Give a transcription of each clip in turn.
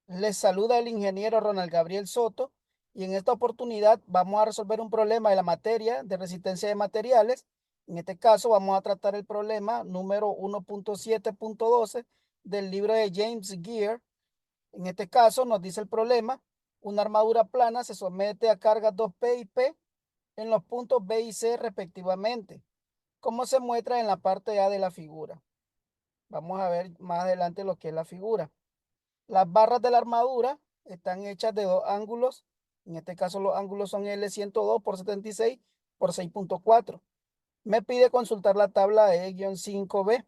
Les saluda el ingeniero Ronald Gabriel Soto y en esta oportunidad vamos a resolver un problema de la materia de resistencia de materiales. En este caso vamos a tratar el problema número 1.7.12 del libro de James Gear. En este caso nos dice el problema: una armadura plana se somete a cargas 2P y P en los puntos B y C respectivamente, como se muestra en la parte A de la figura. Vamos a ver más adelante lo que es la figura. Las barras de la armadura están hechas de dos ángulos. En este caso los ángulos son L102 por 76 por 6.4. Me pide consultar la tabla E-5B.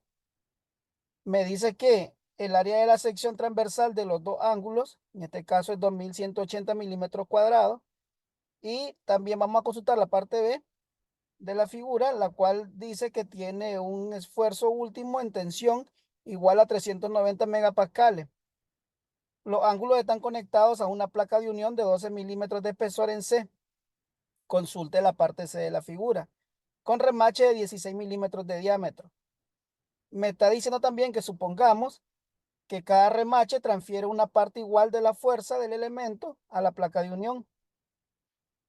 Me dice que el área de la sección transversal de los dos ángulos, en este caso es 2180 milímetros cuadrados. Y también vamos a consultar la parte B de la figura, la cual dice que tiene un esfuerzo último en tensión igual a 390 megapascales. Los ángulos están conectados a una placa de unión de 12 milímetros de espesor en C. Consulte la parte C de la figura, con remache de 16 milímetros de diámetro. Me está diciendo también que supongamos que cada remache transfiere una parte igual de la fuerza del elemento a la placa de unión.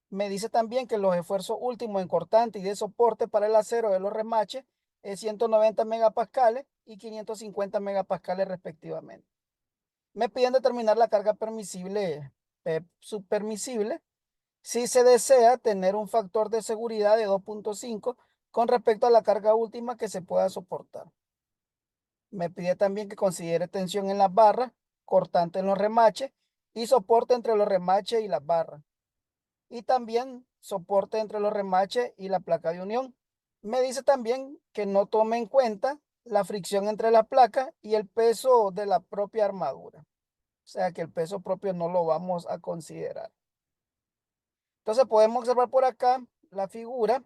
Me dice también que los esfuerzos últimos en cortante y de soporte para el acero de los remaches es 190 megapascales y 550 megapascales respectivamente. Me piden determinar la carga permisible, subpermisible, si se desea tener un factor de seguridad de 2.5 con respecto a la carga última que se pueda soportar. Me pide también que considere tensión en las barras, cortante en los remaches y soporte entre los remaches y las barras. Y también soporte entre los remaches y la placa de unión. Me dice también que no tome en cuenta la fricción entre la placa y el peso de la propia armadura. O sea que el peso propio no lo vamos a considerar. Entonces podemos observar por acá la figura.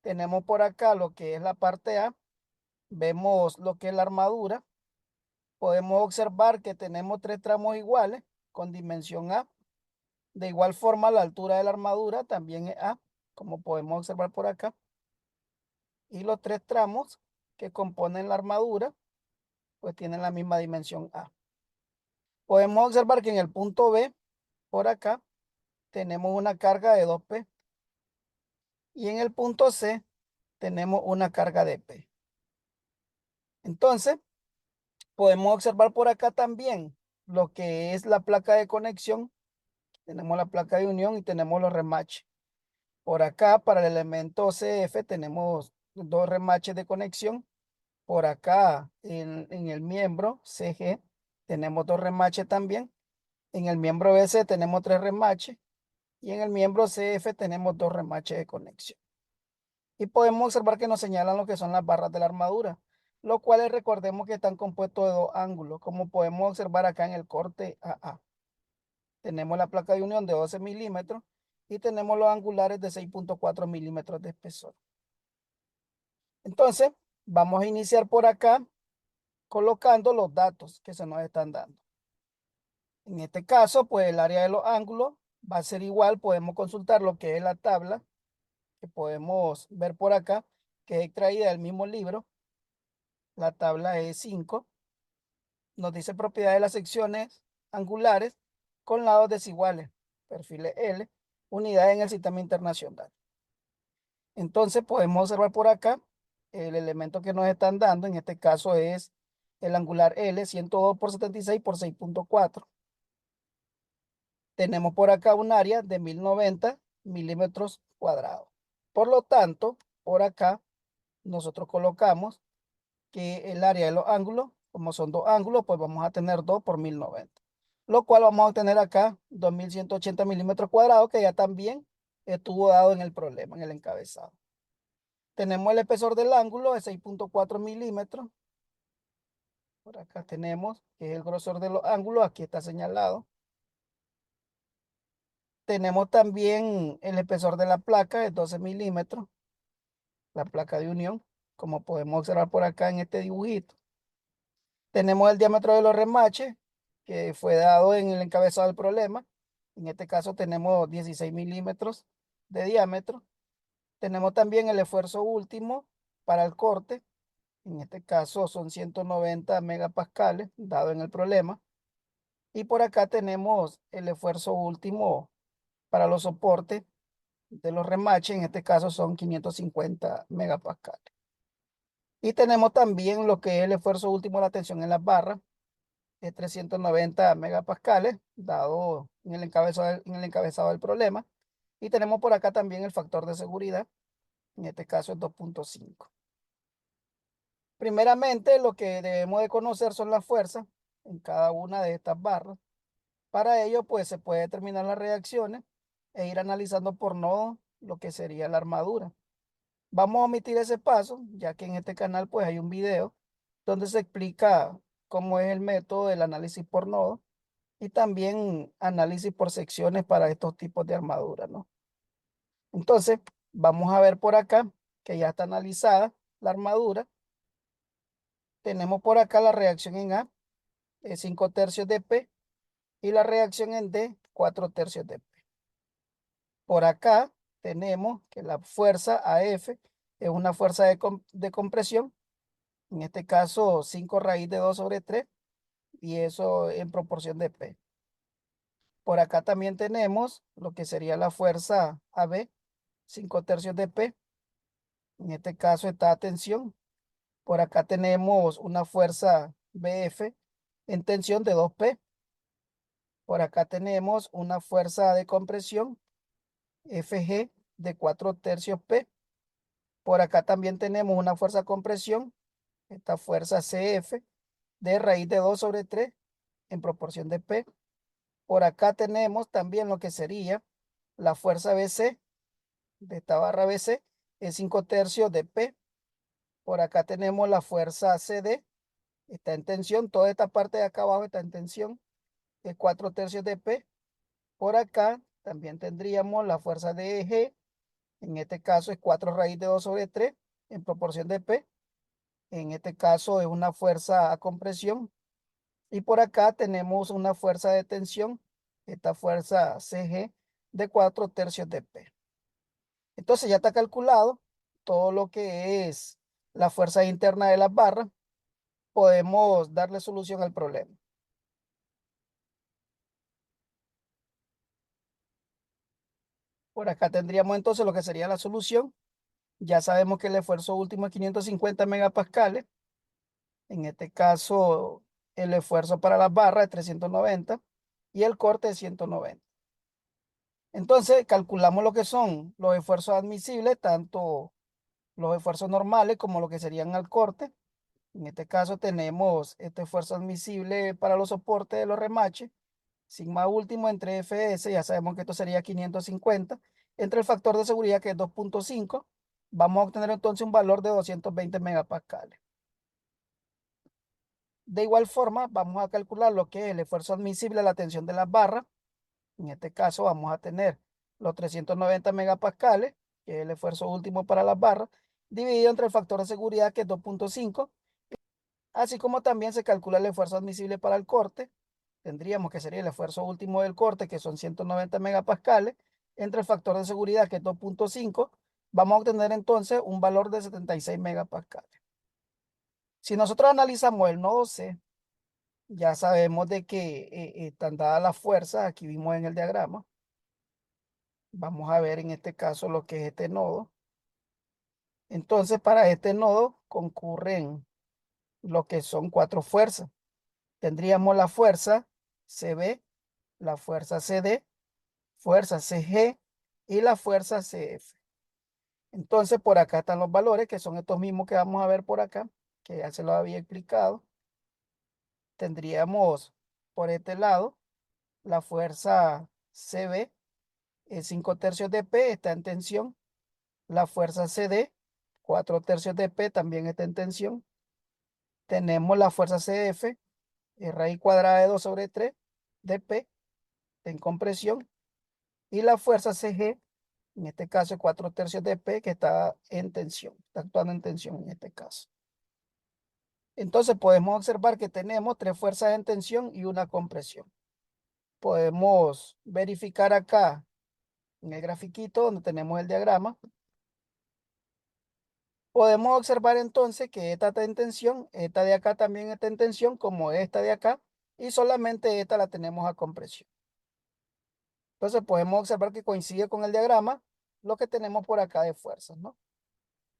Tenemos por acá lo que es la parte A. Vemos lo que es la armadura. Podemos observar que tenemos tres tramos iguales con dimensión A. De igual forma, la altura de la armadura también es A, como podemos observar por acá. Y los tres tramos que componen la armadura, pues tienen la misma dimensión A. Podemos observar que en el punto B, por acá, tenemos una carga de 2P. Y en el punto C tenemos una carga de P. Entonces, podemos observar por acá también lo que es la placa de conexión. Tenemos la placa de unión y tenemos los remaches. Por acá, para el elemento CF, tenemos dos remaches de conexión. Por acá, en el miembro CG, tenemos dos remaches también. En el miembro BC tenemos tres remaches. Y en el miembro CF tenemos dos remaches de conexión. Y podemos observar que nos señalan lo que son las barras de la armadura, los cuales recordemos que están compuestos de dos ángulos, como podemos observar acá en el corte AA. Tenemos la placa de unión de 12 milímetros y tenemos los angulares de 6.4 milímetros de espesor. Entonces, vamos a iniciar por acá colocando los datos que se nos están dando. En este caso, pues el área de los ángulos va a ser igual. Podemos consultar lo que es la tabla que podemos ver por acá, que es extraída del mismo libro. La tabla E5 nos dice propiedades de las secciones angulares con lados desiguales, perfiles L, unidades en el sistema internacional. Entonces podemos observar por acá el elemento que nos están dando. En este caso es el angular L, 102 por 76 por 6.4. Tenemos por acá un área de 1090 milímetros cuadrados. Por lo tanto, por acá nosotros colocamos que el área de los ángulos, como son dos ángulos, pues vamos a tener 2 por 1090. Lo cual vamos a obtener acá 2180 milímetros cuadrados, que ya también estuvo dado en el problema, en el encabezado. Tenemos el espesor del ángulo de 6.4 milímetros. Por acá tenemos que es el grosor de los ángulos, aquí está señalado. Tenemos también el espesor de la placa de 12 milímetros, la placa de unión, como podemos observar por acá en este dibujito. Tenemos el diámetro de los remaches, que fue dado en el encabezado del problema. En este caso tenemos 16 milímetros de diámetro. Tenemos también el esfuerzo último para el corte. En este caso son 190 megapascales, dado en el problema. Y por acá tenemos el esfuerzo último para los soportes de los remaches, en este caso son 550 megapascales. Y tenemos también lo que es el esfuerzo último de la tensión en las barras, es 390 megapascales, dado en el encabezado del problema. Y tenemos por acá también el factor de seguridad, en este caso es 2.5. Primeramente, lo que debemos de conocer son las fuerzas en cada una de estas barras. Para ello, pues se puede determinar las reacciones e ir analizando por nodo lo que sería la armadura. Vamos a omitir ese paso, ya que en este canal pues hay un video donde se explica cómo es el método del análisis por nodo y también análisis por secciones para estos tipos de armadura, ¿no? Entonces, vamos a ver por acá que ya está analizada la armadura. Tenemos por acá la reacción en A, 5 tercios de P, y la reacción en D, 4 tercios de P. Por acá tenemos que la fuerza AF es una fuerza de compresión, en este caso 5 raíz de 2 sobre 3, y eso en proporción de P. Por acá también tenemos lo que sería la fuerza AB, 5 tercios de P, en este caso está tensión. Por acá tenemos una fuerza BF en tensión de 2P. Por acá tenemos una fuerza de compresión FG de 4 tercios P. Por acá también tenemos una fuerza de compresión, esta fuerza CF de raíz de 2 sobre 3 en proporción de P. Por acá tenemos también lo que sería la fuerza BC de esta barra BC en 5 tercios de P. Por acá tenemos la fuerza CD, está en tensión, toda esta parte de acá abajo está en tensión, es 4 tercios de P. Por acá también tendríamos la fuerza de eje, en este caso es 4 raíz de 2 sobre 3 en proporción de P. En este caso es una fuerza a compresión. Y por acá tenemos una fuerza de tensión, esta fuerza CG de 4 tercios de P. Entonces ya está calculado todo lo que es la fuerza interna de las barras. Podemos darle solución al problema. Por acá tendríamos entonces lo que sería la solución. Ya sabemos que el esfuerzo último es 550 megapascales. En este caso, el esfuerzo para las barras es 390 y el corte es 190. Entonces, calculamos lo que son los esfuerzos admisibles, tanto los esfuerzos normales como lo que serían al corte. En este caso tenemos este esfuerzo admisible para los soportes de los remaches, sigma último entre Fs, ya sabemos que esto sería 550, entre el factor de seguridad que es 2.5, vamos a obtener entonces un valor de 220 megapascales. De igual forma, vamos a calcular lo que es el esfuerzo admisible a la tensión de las barras. En este caso vamos a tener los 390 megapascales, que es el esfuerzo último para las barras, dividido entre el factor de seguridad, que es 2.5, así como también se calcula el esfuerzo admisible para el corte. Tendríamos que sería el esfuerzo último del corte, que son 190 megapascales, entre el factor de seguridad, que es 2.5, vamos a obtener entonces un valor de 76 megapascales. Si nosotros analizamos el nodo C, ya sabemos de que están dadas las fuerzas, aquí vimos en el diagrama. Vamos a ver en este caso lo que es este nodo. Entonces, para este nodo concurren lo que son 4 fuerzas. Tendríamos la fuerza CB, la fuerza CD, fuerza CG y la fuerza CF. Entonces, por acá están los valores, que son estos mismos que vamos a ver por acá, que ya se lo había explicado. Tendríamos por este lado la fuerza CB, 5 tercios de P, está en tensión. La fuerza CD, 4 tercios de P, también está en tensión. Tenemos la fuerza CF, raíz cuadrada de 2 sobre 3 de P, en compresión. Y la fuerza CG, en este caso es 4 tercios de P, que está en tensión, está actuando en tensión en este caso. Entonces podemos observar que tenemos 3 fuerzas en tensión y una compresión. Podemos verificar acá en el grafiquito donde tenemos el diagrama. Podemos observar entonces que esta está en tensión, esta de acá también está en tensión, como esta de acá, y solamente esta la tenemos a compresión. Entonces podemos observar que coincide con el diagrama lo que tenemos por acá de fuerzas, ¿no?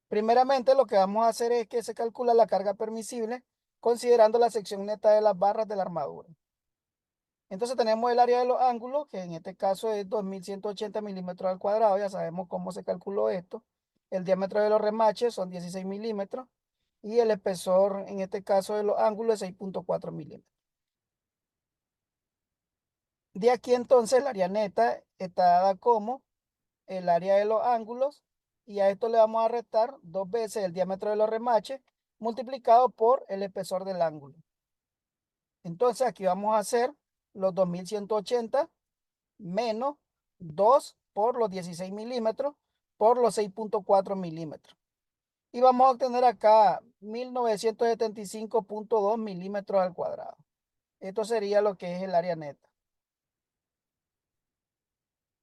Primeramente lo que vamos a hacer es que se calcula la carga permisible considerando la sección neta de las barras de la armadura. Entonces tenemos el área de los ángulos, que en este caso es 2180 milímetros al cuadrado, ya sabemos cómo se calculó esto. El diámetro de los remaches son 16 milímetros y el espesor en este caso de los ángulos es 6.4 milímetros. De aquí entonces el área neta está dada como el área de los ángulos y a esto le vamos a restar 2 veces el diámetro de los remaches multiplicado por el espesor del ángulo. Entonces aquí vamos a hacer los 2180 menos 2 por los 16 milímetros por los 6.4 milímetros. Y vamos a obtener acá 1975.2 milímetros al cuadrado. Esto sería lo que es el área neta.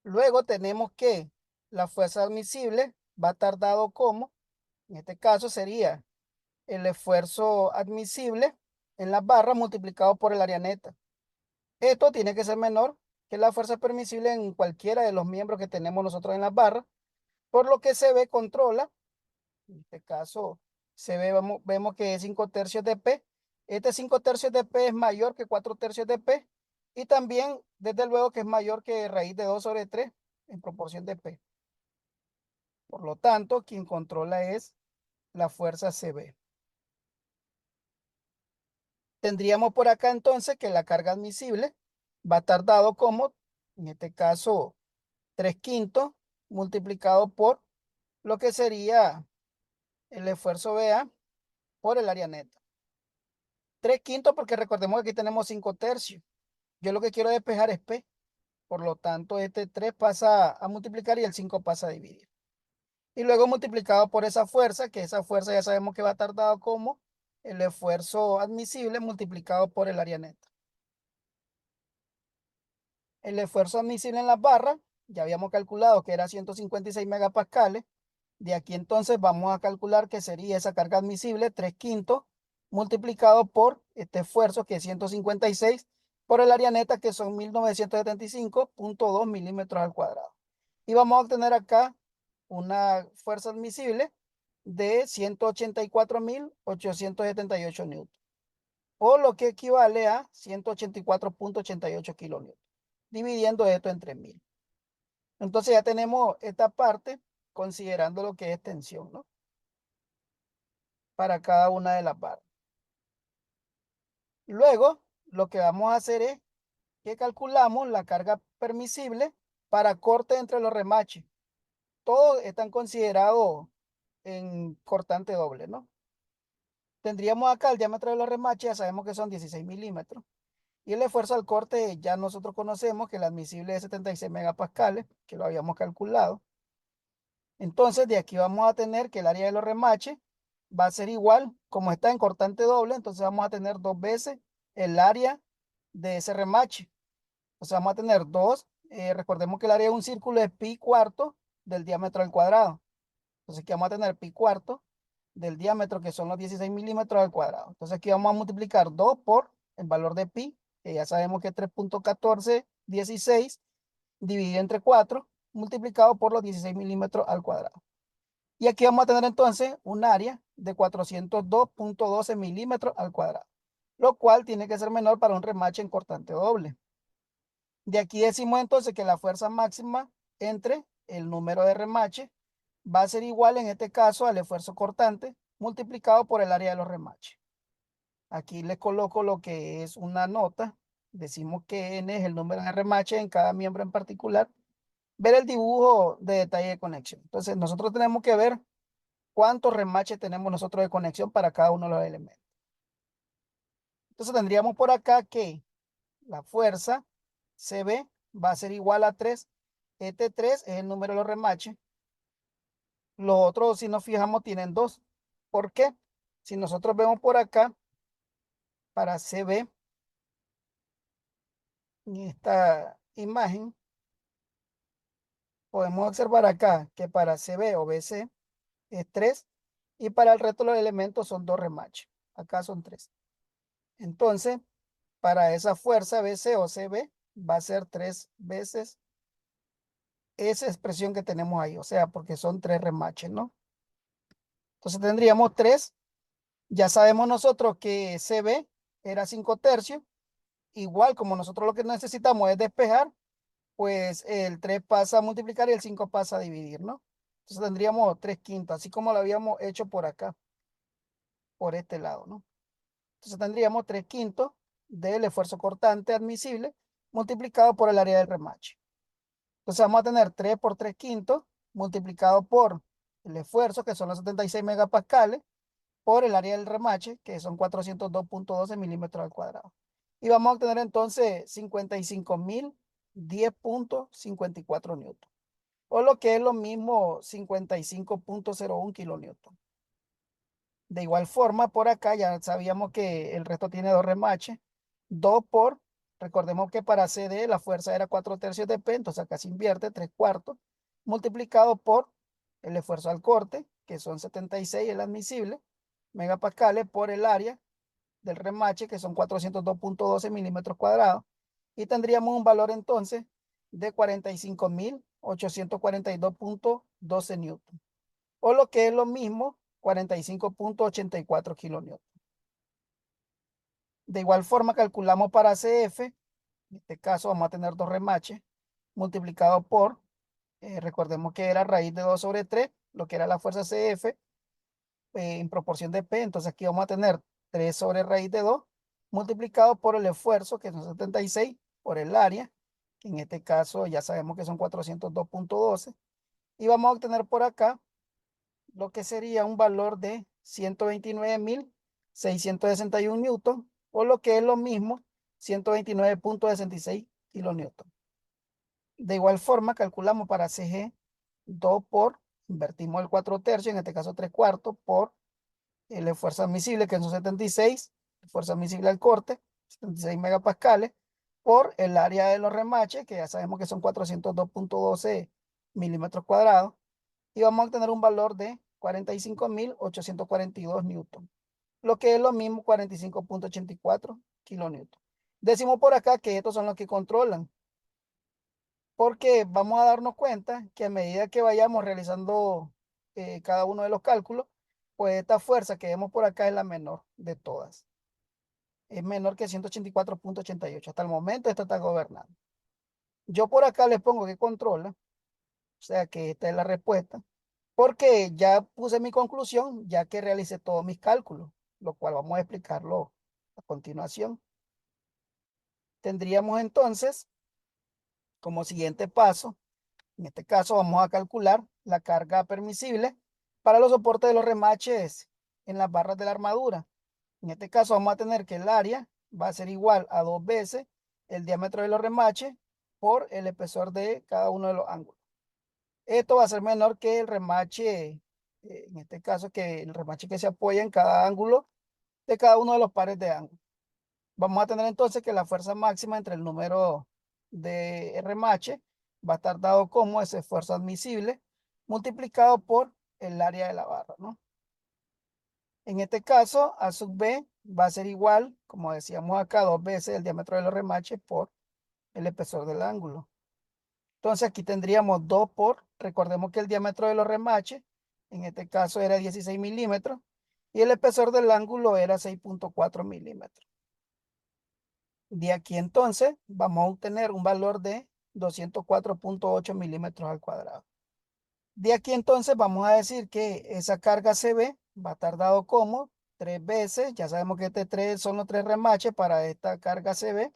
Luego tenemos que la fuerza admisible va a estar dado como, en este caso sería el esfuerzo admisible en las barras multiplicado por el área neta. Esto tiene que ser menor que la fuerza permisible en cualquiera de los miembros que tenemos nosotros en las barras, por lo que CB controla, en este caso CB vemos que es 5 tercios de P. Este 5 tercios de P es mayor que 4 tercios de P y también desde luego que es mayor que raíz de 2 sobre 3 en proporción de P. Por lo tanto, quien controla es la fuerza CB. Tendríamos por acá entonces que la carga admisible va a estar dado como, en este caso, 3/5 multiplicado por lo que sería el esfuerzo BA por el área neta. 3/5 porque recordemos que aquí tenemos 5 tercios. Yo lo que quiero despejar es P. Por lo tanto, este 3 pasa a multiplicar y el 5 pasa a dividir. Y luego multiplicado por esa fuerza, que esa fuerza ya sabemos que va a estar dado como el esfuerzo admisible multiplicado por el área neta. El esfuerzo admisible en las barras, ya habíamos calculado que era 156 megapascales. De aquí entonces vamos a calcular que sería esa carga admisible 3/5 multiplicado por este esfuerzo que es 156 por el área neta que son 1975.2 milímetros al cuadrado. Y vamos a obtener acá una fuerza admisible de 184.878 newton, o lo que equivale a 184.88 kilonewton, dividiendo esto entre 1000. Entonces ya tenemos esta parte considerando lo que es tensión, ¿no? Para cada una de las barras. Luego, lo que vamos a hacer es que calculamos la carga permisible para corte entre los remaches. Todos están considerados en cortante doble, ¿no? Tendríamos acá el diámetro de los remaches, ya sabemos que son 16 milímetros. Y el esfuerzo al corte ya nosotros conocemos que el admisible es 76 megapascales, que lo habíamos calculado. Entonces, de aquí vamos a tener que el área de los remaches va a ser igual, como está en cortante doble, entonces vamos a tener 2 veces el área de ese remache. O sea, vamos a tener 2, recordemos que el área de un círculo es pi cuarto del diámetro al cuadrado. Entonces aquí vamos a tener pi cuarto del diámetro, que son los 16 milímetros al cuadrado. Entonces aquí vamos a multiplicar 2 por el valor de pi, que ya sabemos que es 3.1416 dividido entre 4, multiplicado por los 16 milímetros al cuadrado. Y aquí vamos a tener entonces un área de 402.12 milímetros al cuadrado, lo cual tiene que ser menor para un remache en cortante doble. De aquí decimos entonces que la fuerza máxima entre el número de remache va a ser igual en este caso al esfuerzo cortante multiplicado por el área de los remaches. Aquí les coloco lo que es una nota. Decimos que N es el número de remaches en cada miembro en particular. Ver el dibujo de detalle de conexión. Entonces nosotros tenemos que ver cuántos remaches tenemos nosotros de conexión para cada uno de los elementos. Entonces tendríamos por acá que la fuerza CB va a ser igual a 3. Este 3 es el número de los remaches. Los otros, si nos fijamos, tienen 2. ¿Por qué? Si nosotros vemos por acá, para CB, en esta imagen, podemos observar acá que para CB o BC es 3 y para el resto de los elementos son 2 remaches. Acá son 3. Entonces, para esa fuerza BC o CB va a ser 3 veces esa expresión que tenemos ahí, o sea, porque son 3 remaches, ¿no? Entonces tendríamos 3. Ya sabemos nosotros que CB era 5 tercios. Igual como nosotros lo que necesitamos es despejar, pues el 3 pasa a multiplicar y el 5 pasa a dividir, ¿no? Entonces tendríamos 3 quintos, así como lo habíamos hecho por acá, por este lado, ¿no? Entonces tendríamos 3 quintos del esfuerzo cortante admisible multiplicado por el área del remache. Entonces vamos a tener 3 por 3 quintos multiplicado por el esfuerzo, que son los 76 megapascales, por el área del remache, que son 402.12 milímetros al cuadrado. Y vamos a obtener entonces 55.010.54 newton, o lo que es lo mismo 55.01 kilonewton. De igual forma, por acá ya sabíamos que el resto tiene dos remaches, 2 por, recordemos que para CD la fuerza era 4 tercios de P, entonces acá se invierte 3 cuartos, multiplicado por el esfuerzo al corte, que son 76 el admisible, megapascales por el área del remache, que son 402.12 milímetros cuadrados, y tendríamos un valor entonces de 45.842.12 newton, o lo que es lo mismo, 45.84 kilonewton. De igual forma, calculamos para CF, en este caso vamos a tener dos remaches, multiplicado por, recordemos que era raíz de 2 sobre 3, lo que era la fuerza CF, en proporción de P, entonces aquí vamos a tener 3 sobre raíz de 2 multiplicado por el esfuerzo, que son 76, por el área, que en este caso ya sabemos que son 402.12, y vamos a obtener por acá lo que sería un valor de 129.661 newton, o lo que es lo mismo, 129.66 kilonewton. De igual forma, calculamos para CG 2 por, invertimos el 4 tercios, en este caso 3 cuartos, por el esfuerzo admisible, que son 76, fuerza admisible al corte, 76 megapascales, por el área de los remaches, que ya sabemos que son 402.12 milímetros cuadrados, y vamos a obtener un valor de 45.842 newton, lo que es lo mismo 45.84 kilonewton. Decimos por acá que estos son los que controlan, porque vamos a darnos cuenta que a medida que vayamos realizando cada uno de los cálculos, pues esta fuerza que vemos por acá es la menor de todas. Es menor que 184.88. Hasta el momento esta está gobernando. Yo por acá le pongo que controla, o sea que esta es la respuesta, porque ya puse mi conclusión, ya que realicé todos mis cálculos, lo cual vamos a explicarlo a continuación. Tendríamos entonces como siguiente paso, en este caso vamos a calcular la carga permisible para los soportes de los remaches en las barras de la armadura. En este caso vamos a tener que el área va a ser igual a 2 veces el diámetro de los remaches por el espesor de cada uno de los ángulos. Esto va a ser menor que el remache, en este caso que el remache que se apoya en cada ángulo de cada uno de los pares de ángulos. Vamos a tener entonces que la fuerza máxima entre el número de remache va a estar dado como ese esfuerzo admisible multiplicado por el área de la barra, ¿no? En este caso, A sub B va a ser igual, como decíamos acá, 2 veces el diámetro de los remaches por el espesor del ángulo. Entonces aquí tendríamos 2 por, recordemos que el diámetro de los remaches, en este caso era 16 milímetros, y el espesor del ángulo era 6.4 milímetros. De aquí entonces vamos a obtener un valor de 204.8 milímetros al cuadrado. De aquí entonces vamos a decir que esa carga CB va a estar dado como 3 veces, ya sabemos que este 3 son los 3 remaches para esta carga CB,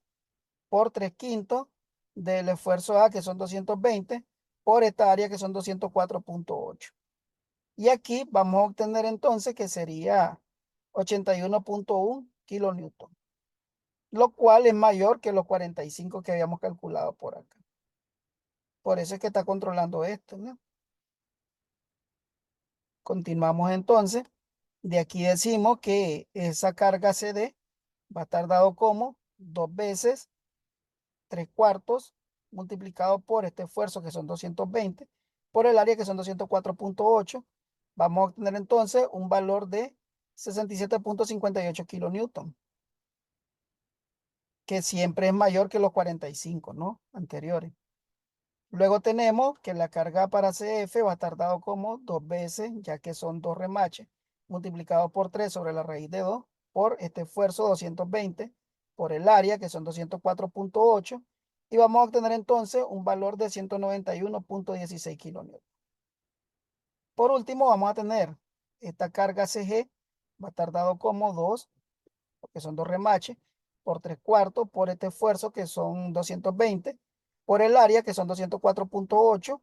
por 3 quintos del esfuerzo A, que son 220, por esta área, que son 204.8. Y aquí vamos a obtener entonces que sería 81.1 kilonewton, lo cual es mayor que los 45 que habíamos calculado por acá. Por eso es que está controlando esto, ¿no? Continuamos entonces. De aquí decimos que esa carga CD va a estar dado como 2 veces 3 cuartos multiplicado por este esfuerzo, que son 220, por el área, que son 204.8. Vamos a obtener entonces un valor de 67.58 kilonewton. que siempre es mayor que los 45, ¿no? Anteriores. Luego tenemos que la carga para CF va a estar dado como 2 veces, ya que son 2 remaches, multiplicado por 3 sobre la raíz de 2, por este esfuerzo 220, por el área, que son 204,8, y vamos a obtener entonces un valor de 191,16 kilonewtons. Por último, vamos a tener esta carga CG, va a estar dado como 2, porque son 2 remaches, por 3 cuartos, por este esfuerzo que son 220, por el área que son 204,8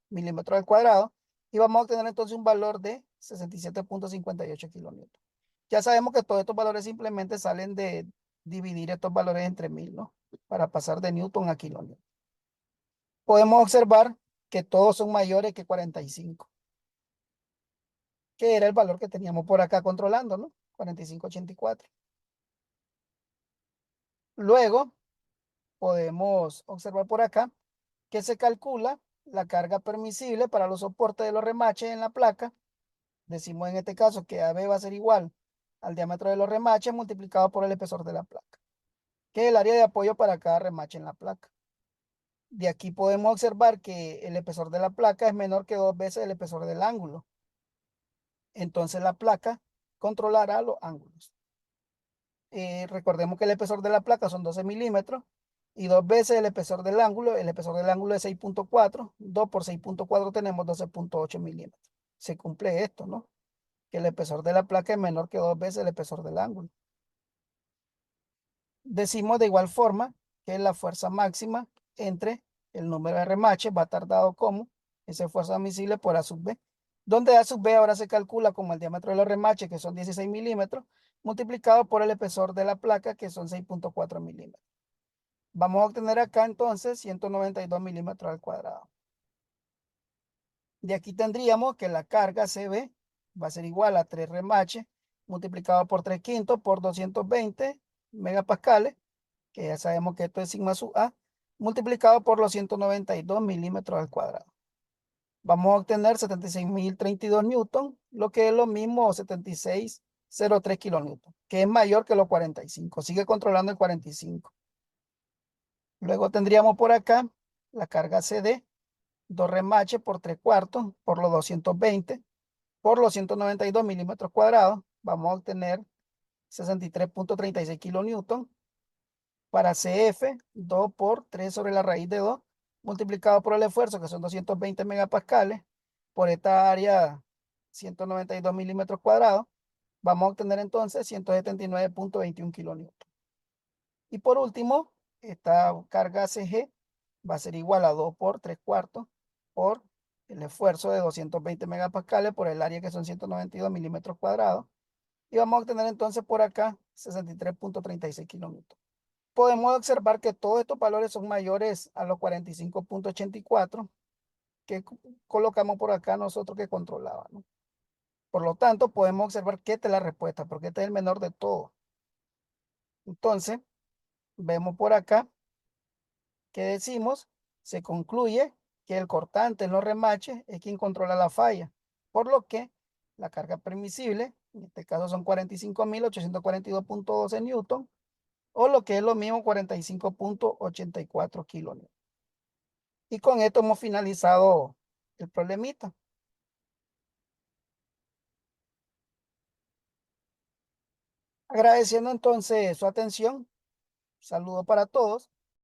milímetros al cuadrado, y vamos a obtener entonces un valor de 67,58 kilonewtons. Ya sabemos que todos estos valores simplemente salen de dividir estos valores entre 1000, ¿no? Para pasar de newton a kilonewton. Podemos observar que todos son mayores que 45, que era el valor que teníamos por acá controlando, ¿no? 45,84. Luego podemos observar por acá que se calcula la carga permisible para los soportes de los remaches en la placa. Decimos en este caso que AB va a ser igual al diámetro de los remaches multiplicado por el espesor de la placa, que es el área de apoyo para cada remache en la placa. De aquí podemos observar que el espesor de la placa es menor que 2 veces el espesor del ángulo. Entonces la placa controlará los ángulos. Recordemos que el espesor de la placa son 12 milímetros y 2 veces el espesor del ángulo es 6,4, 2 por 6,4 tenemos 12,8 milímetros. Se cumple esto, ¿no? Que el espesor de la placa es menor que 2 veces el espesor del ángulo. Decimos de igual forma que la fuerza máxima entre el número de remaches va a estar dado como esa fuerza admisible por A sub B, donde A sub B ahora se calcula como el diámetro de los remaches, que son 16 milímetros, multiplicado por el espesor de la placa, que son 6,4 milímetros. Vamos a obtener acá entonces 192 milímetros al cuadrado. De aquí tendríamos que la carga CB va a ser igual a 3 remaches multiplicado por 3 quintos por 220 megapascales, que ya sabemos que esto es sigma sub A, multiplicado por los 192 milímetros al cuadrado. Vamos a obtener 76.032 newton, lo que es lo mismo 76,03 kilonewton, que es mayor que los 45. Sigue controlando el 45. Luego tendríamos por acá la carga CD, 2 remaches por 3 cuartos por los 220 por los 192 milímetros cuadrados. Vamos a obtener 63,36 kilonewton. Para CF, 2 por 3 sobre la raíz de 2, multiplicado por el esfuerzo, que son 220 megapascales, por esta área 192 milímetros cuadrados, vamos a obtener entonces 179,21 kilonewton. Y por último, esta carga CG va a ser igual a 2 por 3 cuartos por el esfuerzo de 220 megapascales por el área, que son 192 milímetros cuadrados. Y vamos a obtener entonces por acá 63,36 kilómetros. Podemos observar que todos estos valores son mayores a los 45,84 que colocamos por acá nosotros que controlábamos. Por lo tanto, podemos observar que esta es la respuesta, porque este es el menor de todos. Entonces, vemos por acá que decimos, se concluye que el cortante en los remaches es quien controla la falla, por lo que la carga permisible, en este caso son 45.842,12 newton, o lo que es lo mismo 45,84 kilonewton. Y con esto hemos finalizado el problemita. Agradeciendo entonces su atención. Saludo para todos.